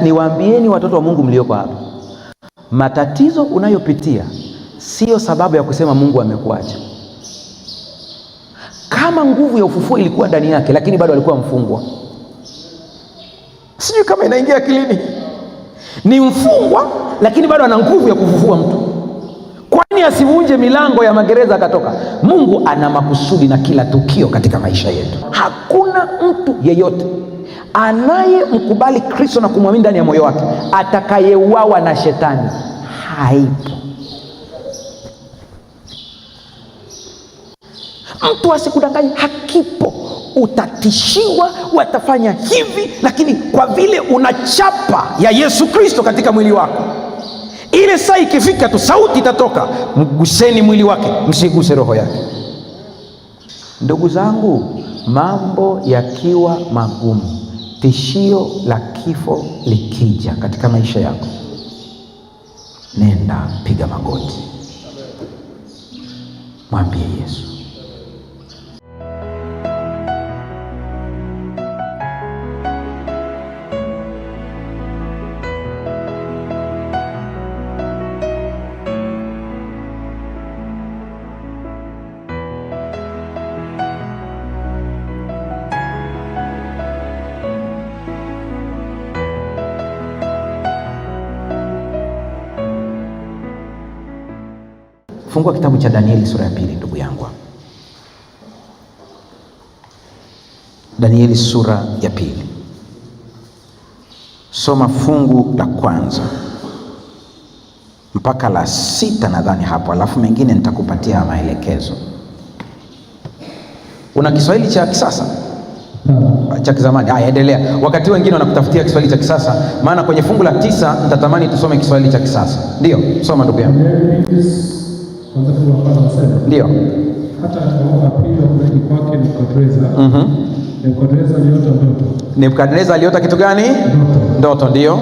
Niwaambieni watoto wa Mungu mlioko hapa, matatizo unayopitia sio sababu ya kusema Mungu amekuacha. Kama nguvu ya ufufuo ilikuwa ndani yake, lakini bado alikuwa mfungwa. Sijui kama inaingia akilini. Ni mfungwa lakini bado ana nguvu ya kufufua mtu. Kwani asivunje milango ya magereza akatoka? Mungu ana makusudi na kila tukio katika maisha yetu. Hakuna mtu yeyote anayemkubali Kristo na kumwamini ndani ya moyo wake atakayeuawa na shetani. Haipo. Mtu asikudanganye, hakipo. Utatishiwa, watafanya hivi, lakini kwa vile una chapa ya Yesu Kristo katika mwili wako, ile saa ikifika tu sauti itatoka, mguseni mwili wake, msiguse roho yake. Ndugu zangu, mambo yakiwa magumu, tishio la kifo likija katika maisha yako, nenda piga magoti, mwambie Yesu. Fungua kitabu cha Danieli sura ya 2, ndugu yangu. Danieli sura ya 2. Soma fungu la 1 mpaka la 6 nadhani hapo, alafu mengine nitakupatia maelekezo. Una Kiswahili cha kisasa? Cha kizamani? Haya, endelea. Wakati wengine wanakutafutia Kiswahili cha kisasa, maana kwenye fungu la 9 nitatamani tusome Kiswahili cha kisasa. Ndio, soma ndugu yangu. Ndio. Hata alipoomba pili kurudi kwake Nebukadreza. Nebukadreza aliota ndoto. Nebukadreza aliota kitu gani? Ndoto. Ndio.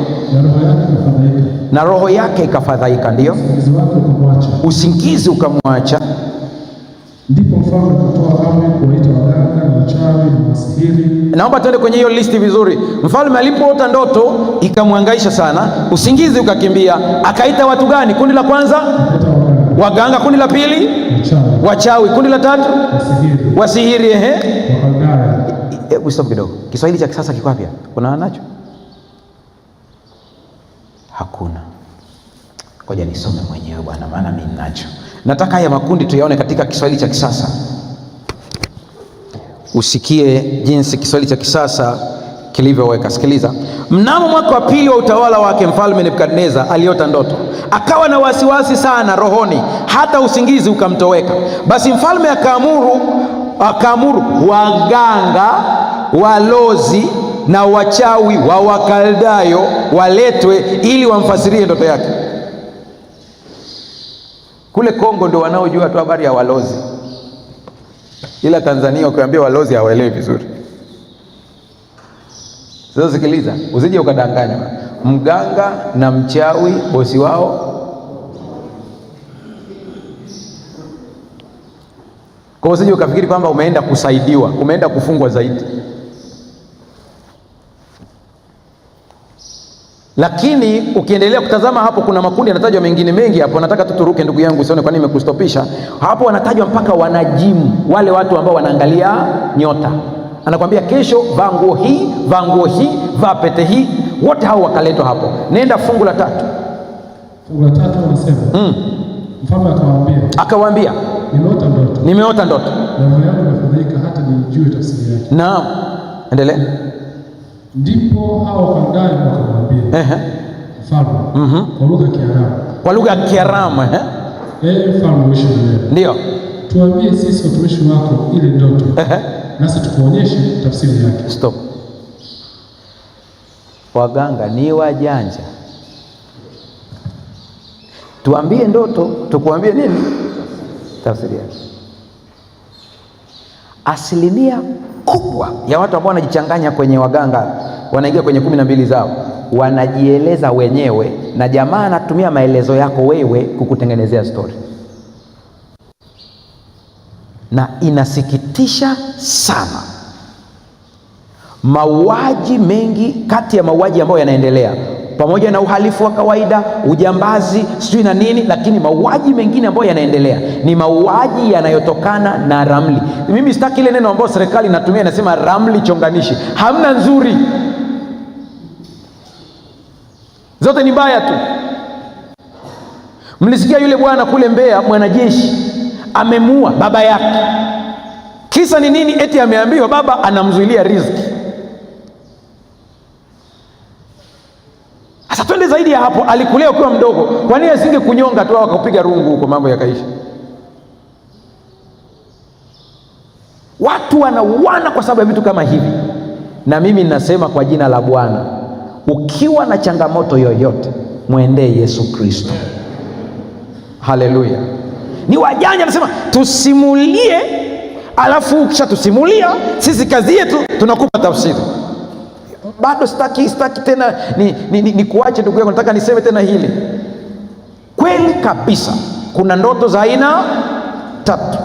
Na roho yake ikafadhaika. Ndio. Usingizi ukamwacha. Ndipo mfalme akatoa amri kuwaita waganga na wachawi na masihiri. Naomba tuende kwenye hiyo listi vizuri. Mfalme alipoota ndoto ikamhangaisha sana, usingizi ukakimbia, akaita watu gani? Kundi la kwanza waganga, kundi la pili wachawi, kundi la tatu wasihiri. Hebu stop kidogo. Kiswahili cha kisasa kiko wapi? Kuna nacho? Hakuna. Ngoja nisome mwenyewe bwana, maana mimi ninacho. Nataka haya makundi tuyaone katika Kiswahili cha kisasa, usikie jinsi Kiswahili cha kisasa kilivyoweka. Sikiliza. Mnamo mwaka wa 2 wa utawala wake Mfalme Nebukadneza aliota ndoto, akawa na wasiwasi sana rohoni, hata usingizi ukamtoweka. Basi mfalme akaamuru waganga, walozi na wachawi wa Wakaldayo waletwe ili wamfasirie ndoto yake. Kule Kongo ndio wanaojua tu habari ya walozi, ila Tanzania ukiambia walozi hawaelewi vizuri. Sasa sikiliza, usije ukadanganywa. Mganga na mchawi bosi wao, kwa usije ukafikiri kwamba umeenda kusaidiwa, umeenda kufungwa zaidi. Lakini ukiendelea kutazama hapo, kuna makundi yanatajwa mengine mengi hapo. Nataka tuturuke ndugu yangu, usione kwa nini nimekustopisha hapo. Wanatajwa mpaka wanajimu, wale watu ambao wanaangalia nyota. Anakwambia kesho vaa nguo hii, vaa nguo hii, vaa pete hii. Wote hao wakaletwa hapo. Nenda fungu la 3. Fungu la 3 anasema mfalme akawaambia nimeota ndoto. Roho yangu imefadhaika hata nijue tafsiri yake. Naam, endelea. Ndipo hao Wakaldayo wakamwambia mfalme kwa lugha ya Kiaramu. Kwa lugha ya Kiaramu, mfalme uishi milele. Ndio. Tuambie sisi watumishi wako ile ndoto, nasi tukuonyeshe tafsiri yake. Stop. Waganga ni wajanja. Tuambie ndoto, tukuambie nini? Tafsiri yake. Asilimia kubwa ya watu ambao wanajichanganya kwenye waganga, wanaingia kwenye 12 zao, wanajieleza wenyewe, na jamaa anatumia maelezo yako wewe kukutengenezea story. Na inasikitisha sana Mauaji mengi, kati ya mauaji ambayo yanaendelea pamoja na uhalifu wa kawaida, ujambazi, sijui na nini, lakini mauaji mengine ambayo yanaendelea ni mauaji yanayotokana na ramli. Mimi sitaki ile neno ambayo serikali inatumia, inasema ramli chonganishi. Hamna nzuri, zote ni mbaya tu. Mlisikia yule bwana kule Mbeya, mwanajeshi amemuua baba yake. Kisa ni nini? Eti ameambiwa baba anamzuilia riziki. Sasa twende zaidi ya hapo, alikulea ukiwa mdogo, kwa nini asinge kunyonga tu akakupiga rungu huko, mambo yakaisha? Watu wanauana kwa sababu ya vitu kama hivi. Na mimi ninasema kwa jina la Bwana, ukiwa na changamoto yoyote, mwendee Yesu Kristo. Haleluya. Ni wajanja nasema tusimulie, alafu ukishatusimulia sisi kazi yetu tunakupa tafsiri. Bado sitaki tena ni kuache ndugu yangu, nataka niseme tena hili. Kweli kabisa kuna ndoto za aina tatu.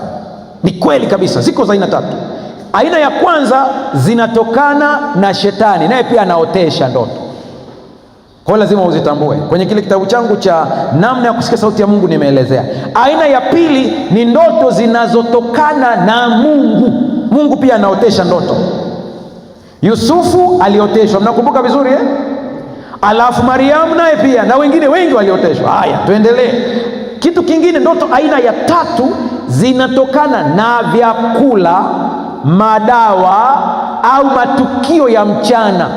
Ni kweli kabisa, ziko za aina tatu. Aina ya kwanza zinatokana na shetani, naye pia anaotesha ndoto. Kwa lazima uzitambue. Kwenye kile kitabu changu cha namna ya kusikia sauti ya Mungu nimeelezea. Aina ya pili ni ndoto zinazotokana na Mungu. Mungu pia anaotesha ndoto. Yusufu alioteshwa, mnakumbuka vizuri eh? Alafu Mariamu naye pia, na wengine wengi walioteshwa. Haya, tuendelee. Kitu kingine, ndoto aina ya tatu zinatokana na vyakula, madawa au matukio ya mchana.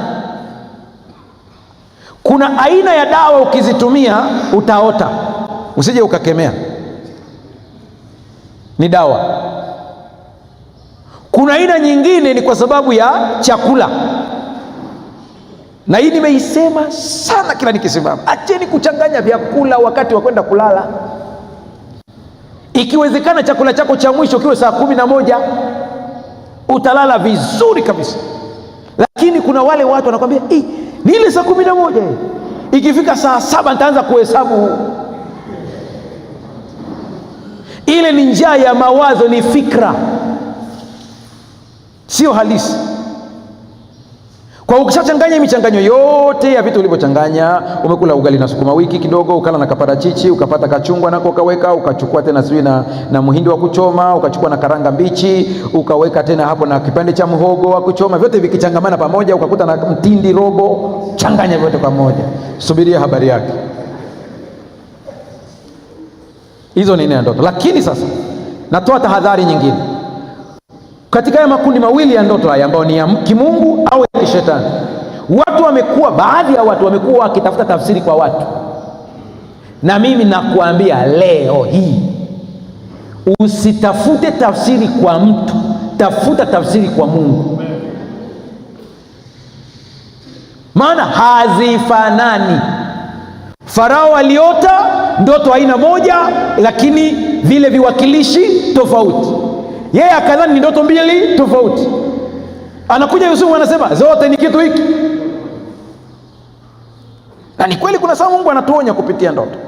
Kuna aina ya dawa ukizitumia utaota, usije ukakemea, ni dawa. Kuna aina nyingine ni kwa sababu ya chakula, na hii nimeisema sana kila nikisimama. Acheni kuchanganya vyakula wakati wa kwenda kulala. Ikiwezekana chakula chako cha mwisho kiwe saa 11, utalala vizuri kabisa. Lakini kuna wale watu wanakwambia ni ile saa 11, ikifika saa 7 nitaanza kuhesabu. Ile ni njaa ya mawazo, ni fikra, sio halisi. Kwa ukishachanganya michanganyo yote ya vitu ulivyochanganya, umekula ugali na sukuma wiki kidogo, ukala na kaparachichi, ukapata kachungwa nako ukaweka, ukachukua tena sijui na muhindi wa kuchoma, ukachukua na karanga mbichi, ukaweka tena hapo na kipande cha mhogo wa kuchoma, vyote vikichangamana pamoja, ukakuta na mtindi robo, changanya vyote pamoja, subiria habari yake. Hizo ni ndoto. Lakini sasa natoa tahadhari nyingine. Katika haya makundi mawili ya ndoto haya ambayo ni ya kimungu au ya kishetani, baadhi ya watu wamekuwa wakitafuta tafsiri kwa watu. Na mimi nakuambia leo hii, usitafute tafsiri kwa mtu, tafuta tafsiri kwa Mungu, maana hazifanani. Farao aliota ndoto aina moja, lakini vile viwakilishi tofauti. Yeye akadhani ni ndoto mbili tofauti. Anakuja Yusufu anasema zote ni kitu hiki. Na ni kweli kuna saa Mungu anatuonya kupitia ndoto,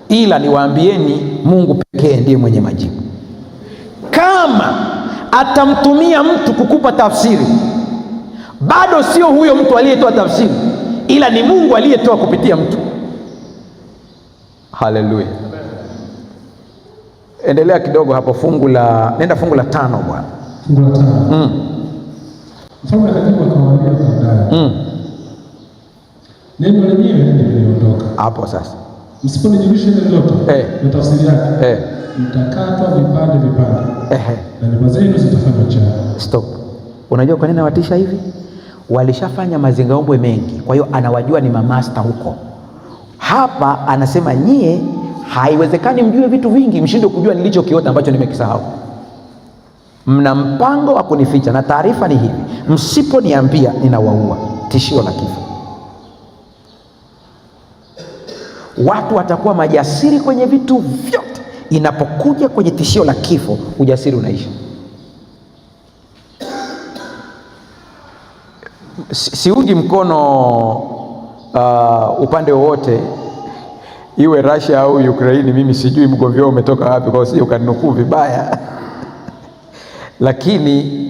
ila niwaambieni, Mungu pekee ndiye mwenye majibu. Kama atamtumia mtu kukupa tafsiri, bado sio huyo mtu aliyetoa tafsiri, ila ni Mungu aliyetoa kupitia mtu. Haleluya. Endelea kidogo hapo, nenda fungu la 5 bwana. Fungu la 5. Mfalme akajibu akamwambia Kaldayo, neno lenyewe limeondoka. Hapo sasa, msiponijulisha ile ndoto na tafsiri yake, mtakatwa vipande na nyumba zenu zitafanywa chana. Stop. Unajua kwa nini anawatisha hivi? Walishafanya mazingaombwe mengi, kwa hiyo anawajua ni mamasta huko. Hapa anasema nyie haiwezekani mjue vitu vingi mshindwe kujua nilichokiota ambacho nimekisahau. Mna mpango wa kunificha, na taarifa ni hivi: msiponiambia ninawaua. Tishio la kifo. Watu watakuwa majasiri kwenye vitu vyote, inapokuja kwenye tishio la kifo, ujasiri unaisha. Siungi mkono upande wowote, iwe Russia au Ukraine. Mimi sijui mgomvi wao umetoka wapi, kwa hiyo ukaninukuu vibaya. Lakini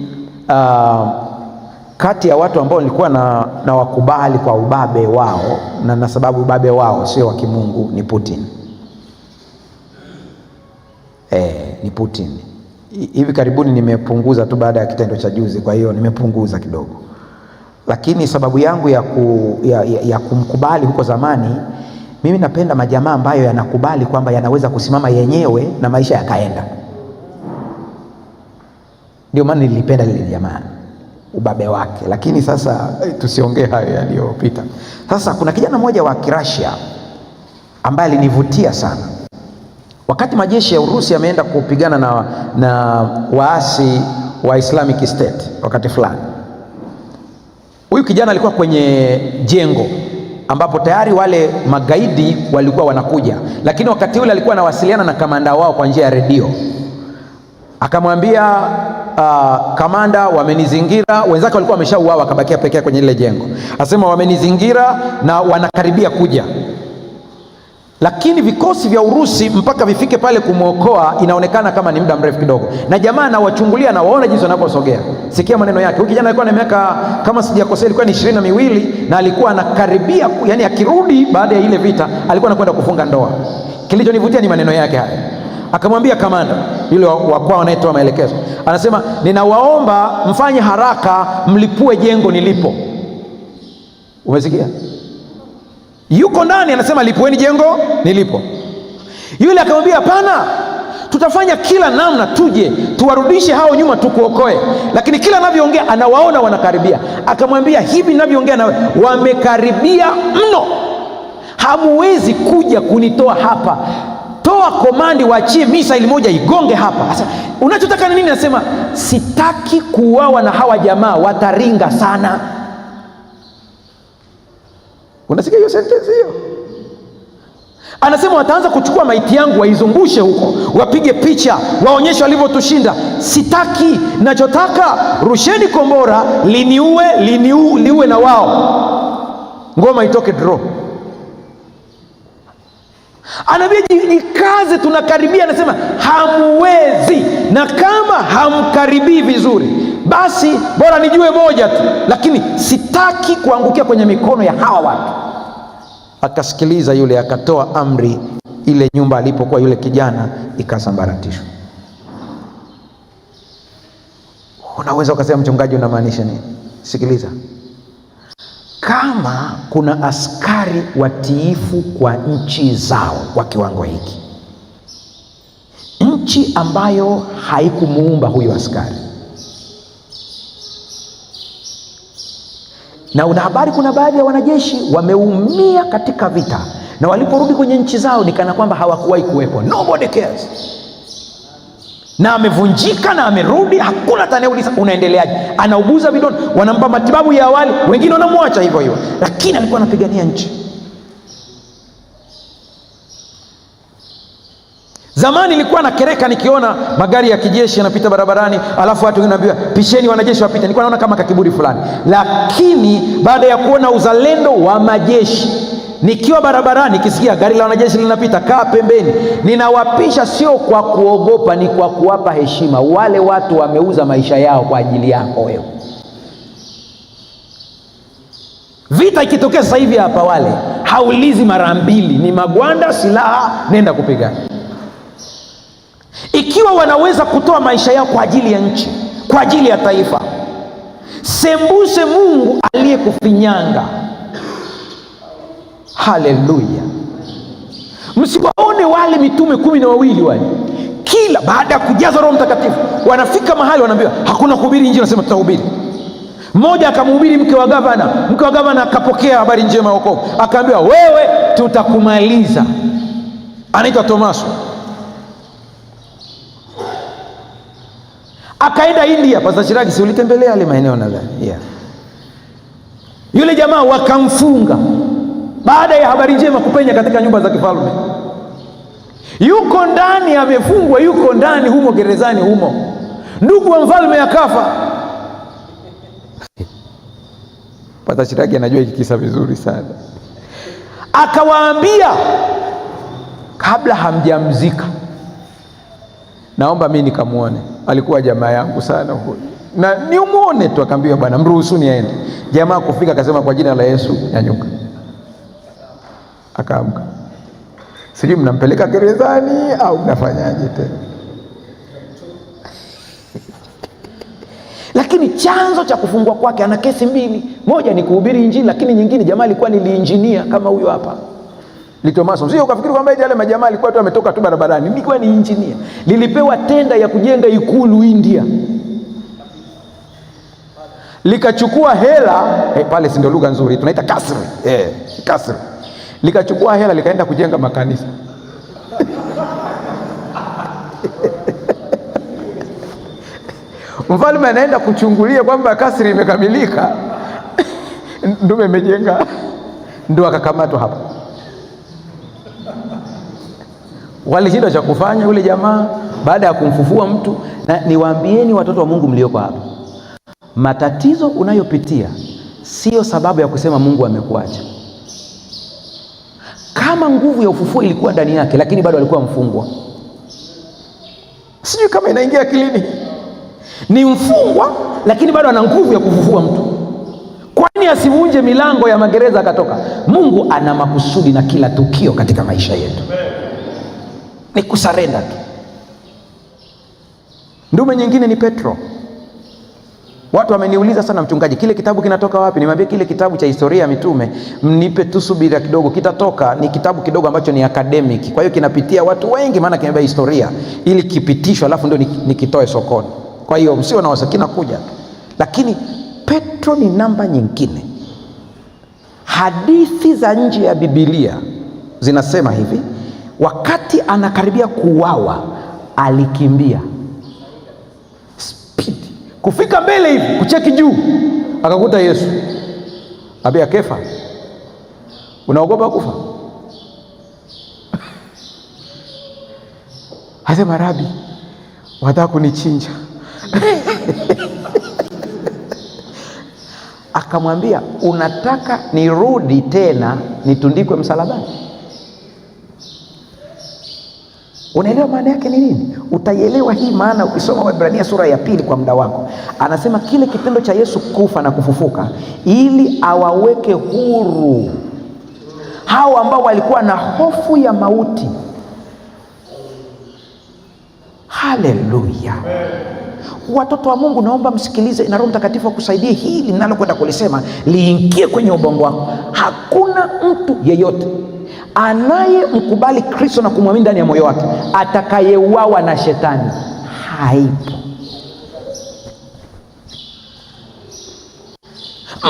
kati ya watu ambao nilikuwa na wakubali kwa ubabe wao, na sababu ubabe wao sio wa kimungu, ni Putin. Ni Putin. Hivi karibuni nimepunguza tu baada ya kitendo cha juzi, kwa hiyo nimepunguza kidogo, lakini sababu yangu ya kumkubali huko zamani, mimi napenda majamaa ambayo yanakubali kwamba yanaweza kusimama yenyewe na maisha yakaenda. Ndio maana nilipenda lile jamaa, ubabe wake. Lakini sasa tusiongee hayo yaliyopita. Sasa kuna kijana mmoja wa Kirashia ambaye alinivutia sana. Wakati majeshi ya Urusi yameenda kupigana na waasi wa Islamic State wakati fulani, huyu kijana alikuwa kwenye jengo ambapo tayari wale magaidi walikuwa wanakuja, lakini wakati ule alikuwa anawasiliana na kamanda wao kwa njia ya redio. Akamwambia kamanda, wamenizingira. Wenzake walikuwa wameshauawa, akabakia pekee kwenye ile jengo. Asema wamenizingira na wanakaribia kuja, lakini vikosi vya Urusi mpaka vifike pale kumwokoa inaonekana kama ni muda mrefu kidogo, na jamaa anawachungulia na waona jinsi wanaposogea. Sikia maneno yake. Huyu kijana alikuwa na miaka, kama sijakosea, ilikuwa ni 22 na alikuwa anakaribia, yani akirudi baada ya ile vita alikuwa anakwenda kufunga ndoa. Kilichonivutia ni maneno yake haya. Akamwambia kamanda yule wa kwao anayetoa maelekezo, anasema ninawaomba mfanye haraka, mlipue jengo nilipo. Umesikia? Yuko ndani anasema lipueni jengo nilipo. Yule akamwambia hapana, tutafanya kila namna tuje tuwarudishe hao nyuma tukuokoe. Lakini kila anavyoongea anawaona wanakaribia. Akamwambia hivi ninavyoongea nawe wamekaribia mno, hamuwezi kuja kunitoa hapa. Toa komandi, waachie misaili moja igonge hapa. Sasa unachotaka ni nini? Anasema sitaki kuuawa na hawa jamaa, wataringa sana. Unasikia hiyo sentence hiyo? Anasema wataanza kuchukua maiti yangu waizungushe huko, wapige picha, waonyeshe walivyotushinda. Sitaki, ninachotaka rusheni kombora liue na wao, ngoma itoke draw. Anaambia jikaze, tunakaribia. Anasema hamuwezi, na kama hamkaribii vizuri basi bora nijue moja tu, lakini sitaki kuangukia kwenye mikono ya hawa watu. Akasikiliza yule, akatoa amri, ile nyumba alipokuwa yule kijana ikasambaratishwa. Unaweza ukasema mchungaji unamaanisha nini? Sikiliza. Kama kuna askari watiifu kwa nchi zao kwa kiwango hiki, nchi ambayo haikumuumba huyo askari, na una habari kuna baadhi ya wanajeshi wameumia katika vita, na waliporudi kwenye nchi zao ni kana kwamba hawakuwahi kuwepo. Nobody cares. Na amevunjika na amerudi, hakuna atanayeuliza unaendeleaje. Anauguza vidonda, wanampa matibabu ya awali, wengine wanamwacha hivyo hivyo, lakini alikuwa anapigania nchi. Zamani nilikuwa na kereka nikiona magari ya kijeshi yanapita barabarani, alafu watu wanaambiwa pisheni wanajeshi wapite. Nilikuwa naona kama kakiburi fulani, lakini baada ya kuona uzalendo wa majeshi, nikiwa barabarani nikisikia gari la wanajeshi linapita, kaa pembeni, ninawapisha. Sio kwa kuogopa, ni kwa kuwapa heshima. Wale watu wameuza maisha yao kwa ajili yako wewe. Vita ikitokea sasa hivi hapa, wale haulizi mara mbili, ni magwanda, silaha, nenda kupigana. Ikiwa wanaweza kutoa maisha yao kwa ajili ya nchi, kwa ajili ya taifa, sembuse Mungu aliyekufinyanga. Haleluya. Msiwaone wale mitume 12 wale, kila baada ya kujaza Roho Mtakatifu wanafika mahali wanaambiwa hakuna kuhubiri Injili, wanasema tutahubiri. Mmoja akamhubiri mke wa gavana akapokea habari njema ya wokovu, akaambiwa wewe tutakumaliza. Anaitwa Tomaso. Akaenda India. Pastor Chiragi, si ulitembelea yale maeneo nadhani? Yeah. Yule jamaa wakamfunga baada ya habari njema kupenya katika nyumba za kifalme. Yuko ndani amefungwa, yuko ndani humo gerezani humo. Ndugu wa mfalme akafa. Pastor Chiragi anajua hiki kisa vizuri sana. Akawaambia kabla hamjamzika, naomba mimi nikamuone. Alikuwa jamaa yangu sana huyo. na ni umuone tu. Akaambia bwana, mruhusuni aende. Jamaa kufika akasema kwa jina la Yesu nyanyuka. Akaamka. Sijui mnampeleka gerezani au mnafanyaje tena. Lakini chanzo cha kufungwa kwake ana kesi mbili. Moja ni kuhubiri Injili, lakini nyingine jamaa alikuwa ni injinia kama huyo hapa. Litomaso. Sio ukafikiri kwamba yale majamaa alikuwa tu ametoka tu barabarani. Nilikuwa ni injinia. Lilipewa tenda ya kujenga ikulu India. Likachukua hela, pale si ndio lugha nzuri, tunaita kasri. Kasri. Likachukua hela likaenda kujenga makanisa. Mfalme anaenda kuchungulia kwamba kasri imekamilika. Ndume imejenga. Ndio akakamatwa hapa. Walishinda cha kufanya yule jamaa baada ya kumfufua mtu. Na niwaambieni watoto wa Mungu mlioko hapa, matatizo unayopitia sio sababu ya kusema Mungu amekuacha. Kama nguvu ya ufufuo ilikuwa ndani yake, lakini bado alikuwa mfungwa. Sijui kama inaingia akilini. Ni mfungwa lakini bado ana nguvu ya kufufua mtu. Kwani asivunje milango ya magereza akatoka? Mungu ana makusudi na kila tukio katika maisha yetu. Ni kusarenda tu. Ndume nyingine ni Petro. Watu wameniuliza sana, mchungaji, kile kitabu kinatoka wapi? Nimwambia kile kitabu cha historia ya mitume, mnipe tu subira kidogo, kitatoka. Ni kitabu kidogo ambacho ni academic, kwa hiyo kinapitia watu wengi, maana kimebeba historia ili kipitishwe, alafu ndio nikitoe sokoni. Kwa hiyo msio na wasakina kuja tu. Lakini Petro ni namba nyingine. Hadithi za nje ya Biblia zinasema hivi, wakati anakaribia kuuawa alikimbia speed, kufika mbele hivi, kucheki juu, akakuta Yesu. Abia Kefa, unaogopa kufa? Asema, Rabi, wataka kunichinja. Akamwambia, unataka nirudi tena nitundikwe msalabani? Unaelewa maana yake ni nini? Utaielewa hii maana ukisoma Waebrania sura ya 2 kwa muda wako. Anasema kile kitendo cha Yesu kufa na kufufuka ili awaweke huru hao ambao walikuwa na hofu ya mauti. Haleluya. Watoto wa Mungu, naomba msikilize na Roho Mtakatifu akusaidie hili ninalokwenda kulisema liingie kwenye ubongo wako. Hakuna mtu yeyote anayemkubali Kristo na kumwamini ndani ya moyo wake atakayeuawa na shetani. Haipo.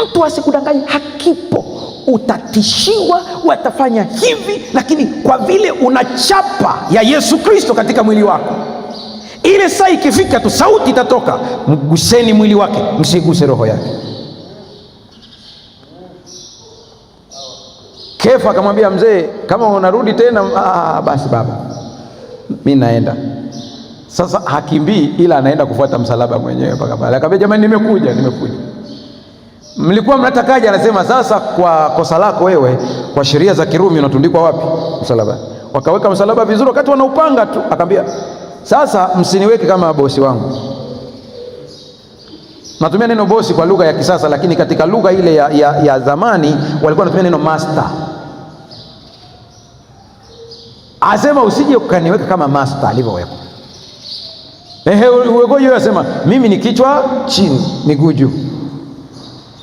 Mtu asikudanganye, hakipo. Utatishiwa, watafanya hivi, lakini kwa vile una chapa ya Yesu Kristo katika mwili wako, ile saa ikifika tu sauti itatoka, mguseni mwili wake, msiguse roho yake. Kefa akamwambia mzee, kama unarudi tena basi baba, mimi naenda. Sasa hakimbii, ila anaenda kufuata msalaba mwenyewe mpaka pale. Akamwambia, jamani, nimekuja. Mlikuwa mnatakaje? Anasema, sasa kwa kosa lako wewe, kwa sheria za Kirumi unatundikwa wapi? Msalaba. Wakaweka msalaba vizuri, wakati wanaupanga tu akamwambia, sasa msiniweke kama bosi wangu. Natumia neno bosi kwa lugha ya kisasa, lakini katika lugha ile ya zamani walikuwa wanatumia neno master. Asema usije ukaniweka kama master alivyoweka. Wewe asema mimi ni kichwa chini, miguu juu.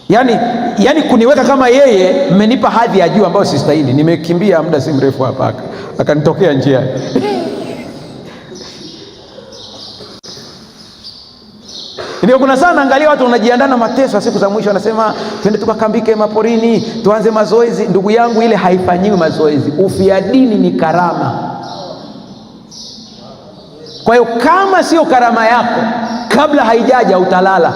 Yaani kuniweka kama yeye, mmenipa hadhi ya juu ambayo sistahili. Nimekimbia muda si mrefu hapa akanitokea njia. Ndio kuna sana, angalia watu wanajiandaa na mateso siku za mwisho, wanasema twende tukakambike maporini, tuanze mazoezi. Ndugu yangu, ile haifanyiwi mazoezi. Ufia dini ni karama. Kwa hiyo kama sio karama yako, kabla haijaja utalala.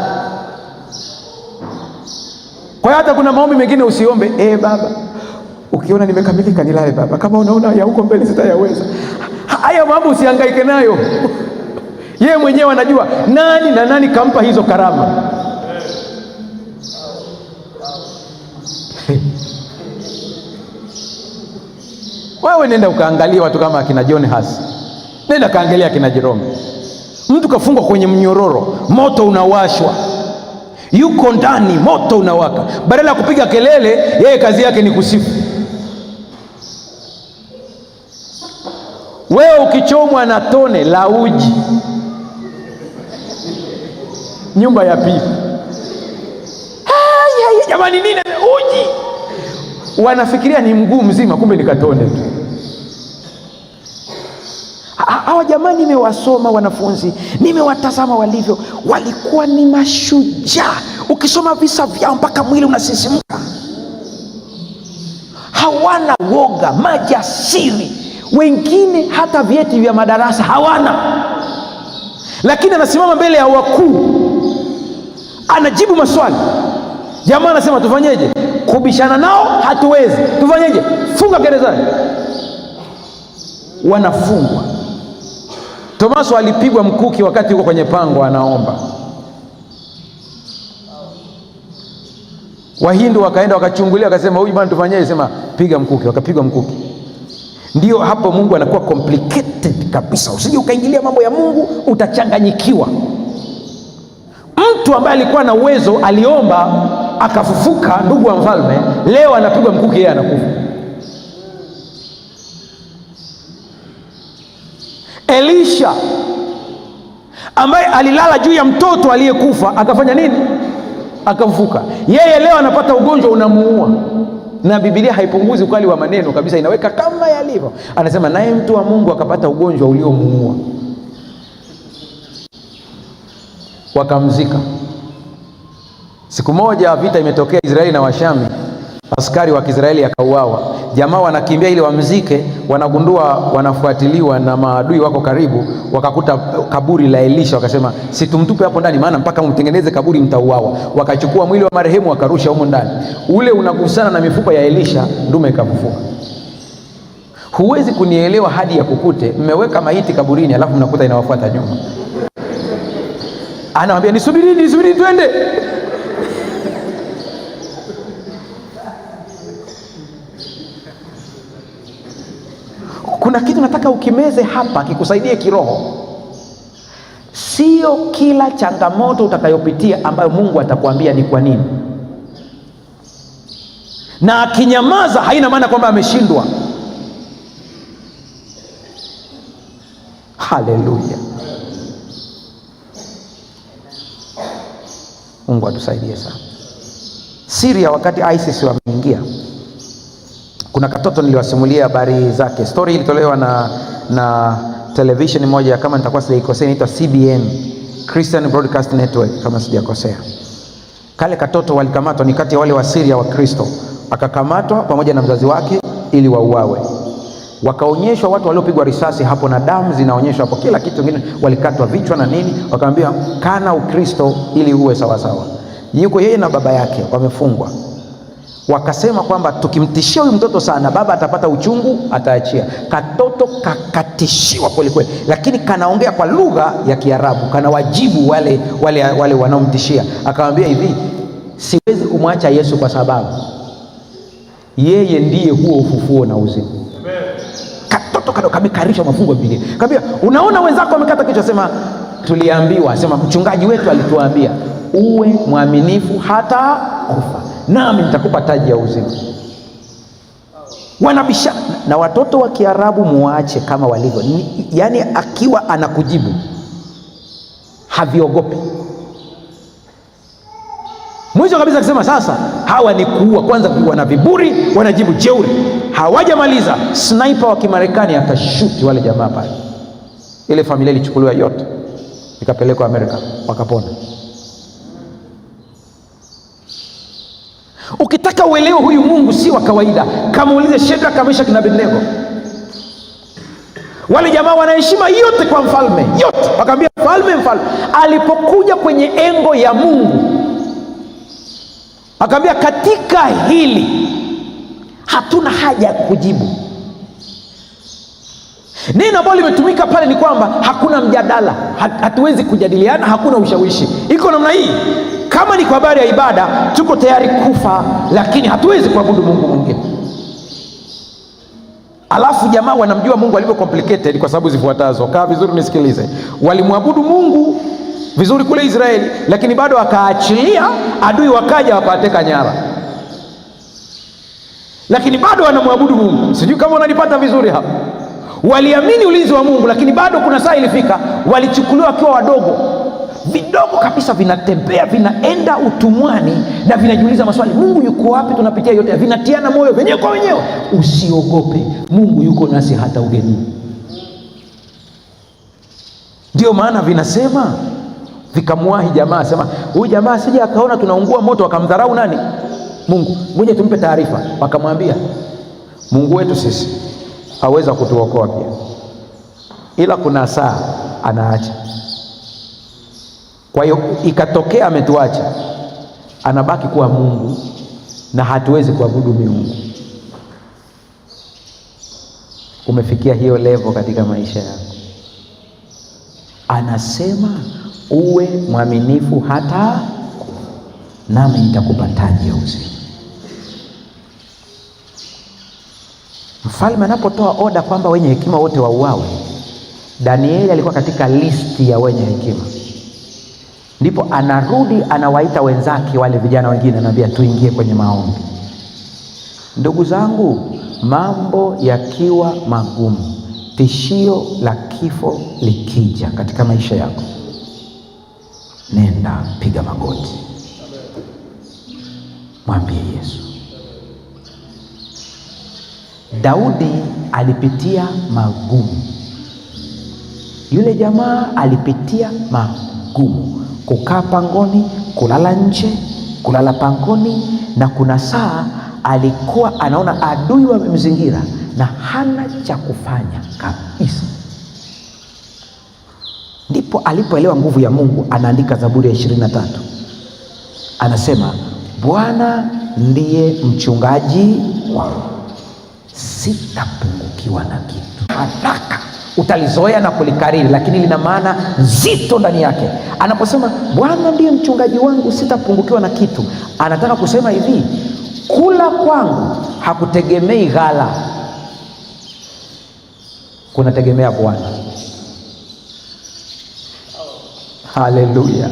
Kwa hiyo hata kuna maombi mengine usiombe, baba, ukiona nimekamilika nilale baba, kama unaona ya huko mbele sitayaweza. Haya mambo usihangaike nayo. Yeye mwenyewe anajua nani na nani kampa hizo karama. Wewe nenda ukaangalia watu kama akina John Huss, nenda kaangalia akina Jerome. Mtu kafungwa kwenye mnyororo, moto unawashwa, yuko ndani, moto unawaka. Badala ya kupiga kelele, yeye kazi yake ni kusifu. Wewe ukichomwa na tone la uji nyumba ya pili, jamani nini uji, wanafikiria ni mguu mzima, kumbe ni katone tu. Hawa jamani, nimewasoma wanafunzi, nimewatazama walivyo, walikuwa ni mashujaa. Ukisoma visa vyao mpaka mwili unasisimka. Hawana woga, majasiri. Wengine hata vyeti vya madarasa hawana, lakini anasimama mbele ya wakuu, anajibu maswali. Jamaa anasema tufanyeje? Kubishana nao hatuwezi, tufanyeje? Funga gerezani. Wanafungwa. Tomaso alipigwa mkuki wakati yuko kwenye pango anaomba. Wahindu wakaenda wakachungulia, wakasema huyu bwana tufanyeje? Sema piga mkuki. Wakapigwa mkuki. Ndio hapo Mungu anakuwa complicated kabisa. Usije ukaingilia mambo ya Mungu, utachanganyikiwa. Mtu ambaye alikuwa na uwezo aliomba akafufuka, ndugu wa mfalme, leo anapigwa mkuki, yeye anakufa. Elisha ambaye alilala juu ya mtoto aliyekufa akafanya nini? Akafufuka. Yeye leo anapata ugonjwa unamuua, na Biblia haipunguzi ukali wa maneno kabisa, inaweka kama yalivyo. Anasema naye mtu wa Mungu akapata ugonjwa uliomuua. Wakamzika. Siku moja vita imetokea Israeli na Washami, askari wa Kiisraeli akauawa. Jamaa wanakimbia ili wamzike, wanagundua wanafuatiliwa na maadui wako karibu, wakakuta kaburi la Elisha, wakasema si tumtupe hapo ndani, maana mpaka mtengeneze kaburi mtauawa. Wakachukua mwili wa marehemu wakarusha humo ndani. Ule unagusana na mifupa ya Elisha, ndume ikafufuka. Huwezi kunielewa hadi ya kukute mmeweka maiti kaburini, alafu mnakuta inawafuata nyuma. Anamwambia nisubiri twende. Kuna kitu nataka ukimeze hapa kikusaidie kiroho. Sio kila changamoto utakayopitia ambayo Mungu atakwambia ni kwa nini, na akinyamaza haina maana kwamba ameshindwa. Haleluya. Mungu atusaidie sana. Syria wakati ISIS wameingia, kuna katoto niliwasimulia habari zake. Story ilitolewa na television moja, kama nitakuwa sijaikosea, inaitwa CBN, Christian Broadcast Network kama sijakosea. Kale katoto walikamatwa, ni kati ya wale wa Syria wa Kristo, akakamatwa pamoja na mzazi wake ili wauawe. Wakaonyeshwa watu waliopigwa risasi hapo na damu zinaonyeshwa hapo, kila kitu kingine, walikatwa vichwa na nini. Wakamwambia kana Ukristo ili uwe sawa sawa. Yuko yeye na baba yake wamefungwa. Wakasema kwamba tukimtishia huyu mtoto sana, baba atapata uchungu, ataachia. Katoto kakatishiwa kweli kweli, lakini kanaongea kwa lugha ya Kiarabu, kana wajibu wale wanaomtishia. Akamwambia hivi, siwezi kumwacha Yesu kwa sababu yeye ndiye huo ufufuo na uzima. Katoto kamekarishwa mafungo Biblia. Kaambia unaona wenzako wamekata kichwa, sema tuliambiwa, sema mchungaji wetu alituambia uwe mwaminifu hata kufa, nami nitakupa taji ya uzima. Wanabisha na watoto wa Kiarabu, muache kama walivyo. Yaani akiwa anakujibu haviogopi. Mwisho kabisa akisema sasa hawa ni kuua. Kwanza wana viburi, wanajibu jeuri. Hawajamaliza, sniper wa Kimarekani akashuti wale jamaa pale. Ile familia ilichukuliwa yote ikapelekwa Amerika, wakapona. Ukitaka uelewe huyu Mungu si wa kawaida, kama uulize Shadraka, Meshaki na Abednego. Wale jamaa wana heshima yote kwa mfalme, yote. Wakamwambia mfalme, alipokuja kwenye engo ya Mungu akamwambia katika hili hatuna haja ya kujibu. Neno ambalo limetumika pale ni kwamba hakuna mjadala, hatuwezi kujadiliana, hakuna ushawishi. Iko namna hii, kama ni kwa habari ya ibada tuko tayari kufa, lakini hatuwezi kuabudu Mungu mwingine. Alafu jamaa wanamjua Mungu alivyo complicated kwa sababu zifuatazo. Kaa vizuri nisikilize. Walimwabudu Mungu vizuri kule Israeli, lakini bado akaachilia adui wakaja wakawateka nyara, lakini bado wanamwabudu Mungu. Sijui kama unanipata vizuri hapa. Waliamini ulinzi wa Mungu, lakini bado kuna saa ilifika walichukuliwa wakiwa wadogo, vidogo kabisa, vinatembea vinaenda utumwani na vinajiuliza maswali, Mungu yuko wapi? Tunapitia yote, vinatiana moyo wenyewe kwa wenyewe, usiogope, Mungu yuko nasi hata ugenini. Ndio maana vinasema, vikamwahi jamaa, sema huyu jamaa sije akaona tunaungua moto akamdharau nani? Mungu. Ngoja tumpe taarifa. Wakamwambia, Mungu wetu sisi haweza kutuokoa pia, ila kuna saa anaacha. Kwa hiyo ikatokea ametuacha, anabaki kuwa Mungu na hatuwezi kuabudu miungu. Umefikia hiyo level katika maisha yako? Anasema uwe mwaminifu hata nami nitakupa taji ya uzima. Mfalme anapotoa oda kwamba wenye hekima wote wauawe, Danieli alikuwa katika listi ya wenye hekima. Ndipo anarudi anawaita wenzake wale vijana wengine, anambia tuingie kwenye maombi. Ndugu zangu, mambo yakiwa magumu, tishio la kifo likija katika maisha yako, nenda piga magoti, mwambie Yesu. Daudi alipitia magumu, yule jamaa alipitia magumu, kukaa pangoni, kulala nje, kulala pangoni, na kuna saa alikuwa anaona adui wamemzingira na hana cha kufanya kabisa. Ndipo alipoelewa nguvu ya Mungu. Anaandika Zaburi ya 23, anasema Bwana ndiye mchungaji wangu, sitapungukiwa na kitu. Haraka utalizoea na kulikariri, lakini lina maana nzito ndani yake. Anaposema Bwana ndiye mchungaji wangu, sitapungukiwa na kitu, anataka kusema hivi, kula kwangu hakutegemei ghala, kunategemea Bwana. Haleluya,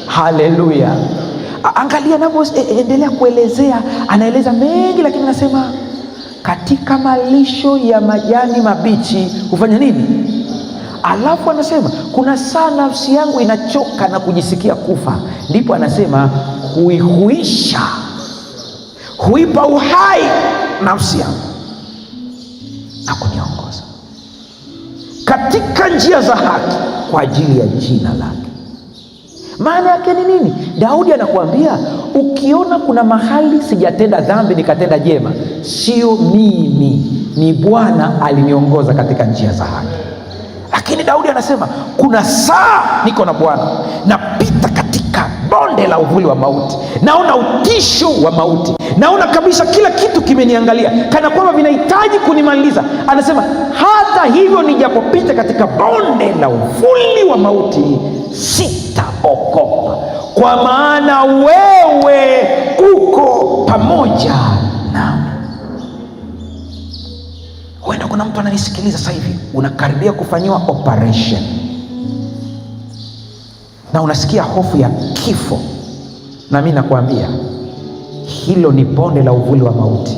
haleluya. Angalia anapoendelea kuelezea, anaeleza mengi, lakini anasema katika malisho ya majani mabichi hufanya nini? Alafu anasema kuna saa nafsi yangu inachoka na kujisikia kufa, ndipo anasema huihuisha, huipa uhai nafsi yangu na kuniongoza katika njia za haki kwa ajili ya jina lake. Maana yake ni nini? Daudi anakuambia, ukiona kuna mahali sijatenda dhambi nikatenda jema, sio mimi, ni Bwana aliniongoza katika njia za haki. Lakini Daudi anasema kuna saa niko na Bwana, napita katika bonde la uvuli wa mauti, naona utisho wa mauti, naona kabisa kila kitu kimeniangalia kana kwamba vinahitaji kunimaliza. Anasema hata hivyo nijapopita katika bonde la uvuli wa mauti sitaogopa, kwa maana wewe uko pamoja nami. Huenda kuna mtu ananisikiliza sasa hivi, unakaribia kufanyiwa operation na unasikia hofu ya kifo, na mimi nakwambia hilo ni bonde la uvuli wa mauti.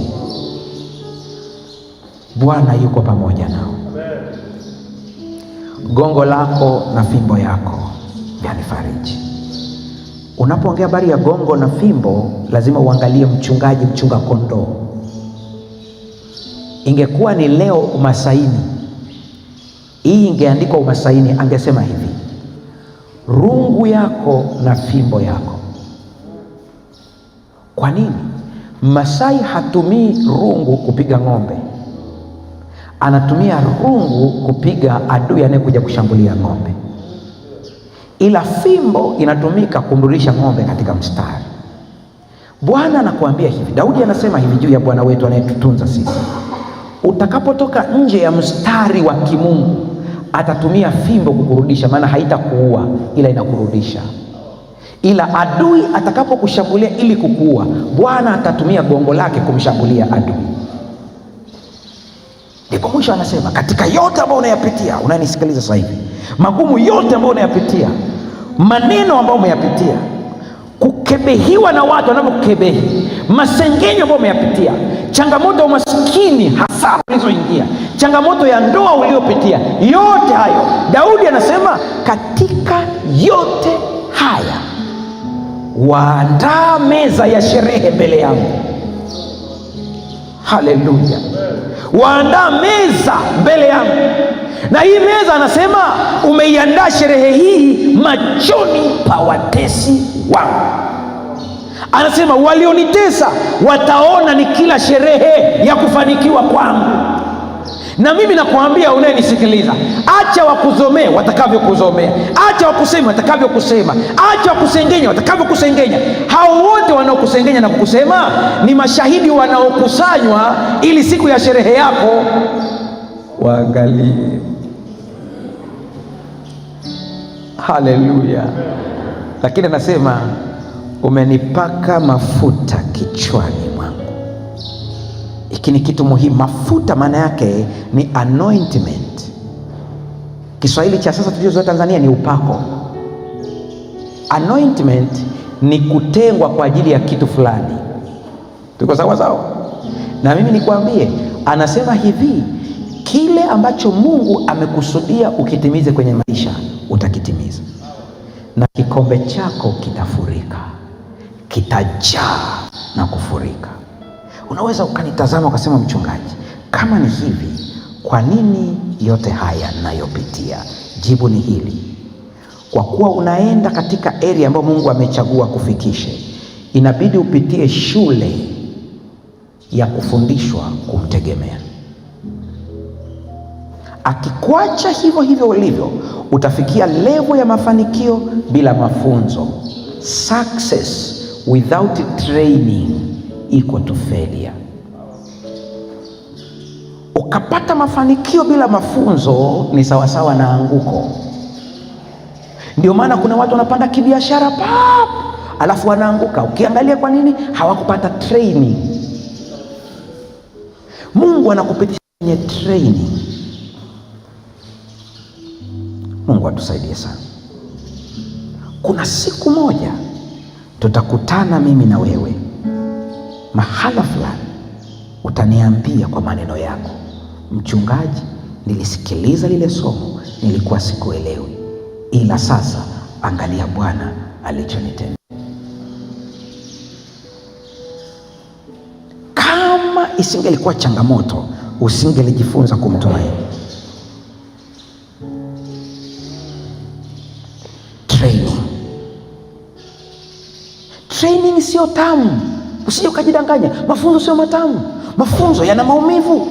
Bwana yuko pamoja nao. Gongo lako na fimbo yako vyanifariji. Unapoongea habari ya gongo na fimbo, lazima uangalie mchungaji mchunga kondoo. Ingekuwa ni leo Umasaini, hii ingeandikwa Umasaini, angesema hivi, rungu yako na fimbo yako. Kwa nini? Masai hatumii rungu kupiga ng'ombe, anatumia rungu kupiga adui anayekuja kushambulia ng'ombe, ila fimbo inatumika kumrudisha ng'ombe katika mstari. Bwana anakuambia hivi, Daudi anasema hivi juu ya Bwana wetu anayetutunza sisi, utakapotoka nje ya mstari wa kimungu atatumia fimbo kukurudisha, maana haitakuua ila inakurudisha. Ila adui atakapokushambulia ili kukuua, Bwana atatumia gongo lake kumshambulia adui. Ndipo mwisho anasema katika yote ambayo unayapitia, unanisikiliza sasa hivi, magumu yote ambayo unayapitia, maneno ambayo umeyapitia, kukebehiwa na watu wanavyokukebehi, masengenyo ambayo umeyapitia, changamoto ya umaskini, hasara ulizoingia, changamoto ya ndoa uliopitia, yote hayo, Daudi anasema katika yote haya waandaa meza ya sherehe mbele yangu. Haleluya! Waandaa meza mbele yangu, na hii meza anasema umeiandaa sherehe hii machoni pa watesi wangu. Anasema walionitesa wataona ni kila sherehe ya kufanikiwa kwangu. Na mimi nakuambia unayenisikiliza, acha wakuzomee watakavyokuzomea, acha wakusema watakavyokusema, acha wakusengenya watakavyokusengenya. Hao wote wanaokusengenya na kukusema ni mashahidi wanaokusanywa ili siku ya sherehe yako waangalie. Haleluya! Lakini anasema umenipaka mafuta kichwani mwangu. Hiki ni kitu muhimu. Mafuta maana yake ni anointment. Kiswahili cha sasa tuliozoea Tanzania ni upako. Anointment ni kutengwa kwa ajili ya kitu fulani. Tuko sawa sawa? Na mimi nikwambie, anasema hivi, kile ambacho Mungu amekusudia ukitimize kwenye maisha utakitimiza, na kikombe chako kitafurika, kitajaa na kufurika. Unaweza ukanitazama ukasema, mchungaji, kama ni hivi, kwa nini yote haya ninayopitia? Jibu ni hili: kwa kuwa unaenda katika area ambayo Mungu amechagua kufikishe, inabidi upitie shule ya kufundishwa kumtegemea. Akikuacha hivyo hivyo ulivyo, utafikia level ya mafanikio bila mafunzo. Success without training equal to failure. Ukapata mafanikio bila mafunzo ni sawasawa na anguko. Ndio maana kuna watu wanapanda kibiashara pap, alafu wanaanguka. Ukiangalia kwa nini? Hawakupata training. Mungu anakupitisha kwenye training. Mungu atusaidie sana. Kuna siku moja tutakutana mimi na wewe mahala fulani, utaniambia kwa maneno yako, mchungaji, nilisikiliza lile somo, nilikuwa sikuelewi, ila sasa angalia Bwana alichonitendea. Kama isingelikuwa changamoto, usingelijifunza kumtumaini. Training sio tamu. Usije ukajidanganya. Mafunzo sio matamu. Mafunzo yana maumivu.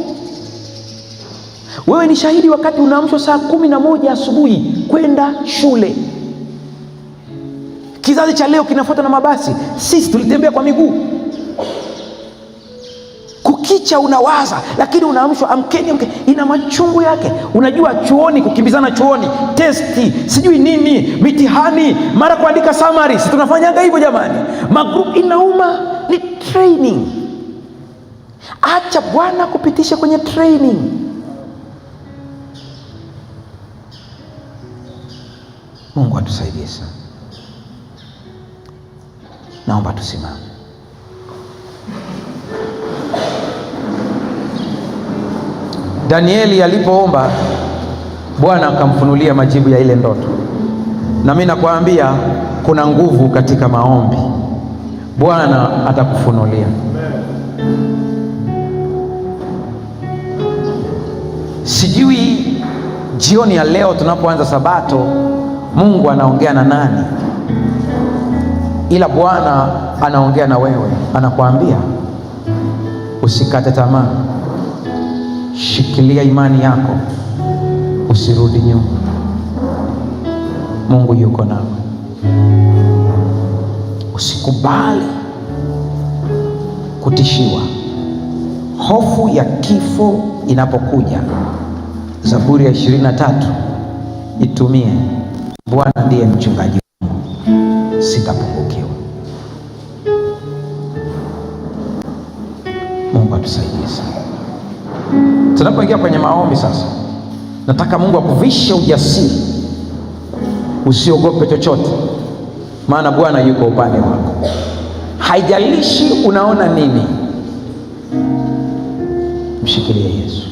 Wewe ni shahidi, wakati unaamshwa saa 11 asubuhi kwenda shule. Kizazi cha leo kinafuata na mabasi, sisi tulitembea kwa miguu. Kukicha unawaza, lakini unaamshwa, amkeni. Ina machungu yake. Unajua chuoni, kukimbizana chuoni, testi, sijui nini, mitihani, mara kuandika summary. Si tunafanyanga hivyo jamani? Magroup inauma. Ni training. Acha Bwana kupitisha kwenye training. Mungu atusaidie sana. Naomba tusimame. Danieli alipoomba, Bwana akamfunulia majibu ya ile ndoto. Na mimi nakwambia kuna nguvu katika maombi. Bwana atakufunulia. Sijui jioni ya leo tunapoanza Sabato Mungu anaongea na nani, ila Bwana anaongea na wewe. Anakuambia usikate tamaa, shikilia imani yako, usirudi nyuma. Mungu yuko nawe. Usikubali kutishiwa. Hofu ya kifo inapokuja, Zaburi ya 23 itumie: Bwana ndiye mchungaji wangu, sitapungukiwa. Mungu atusaidie sana. Tunapoingia kwenye maombi sasa, nataka Mungu akuvishe ujasiri, usiogope chochote, maana Bwana yuko upande wako. Haijalishi unaona nini, mshikilie Yesu.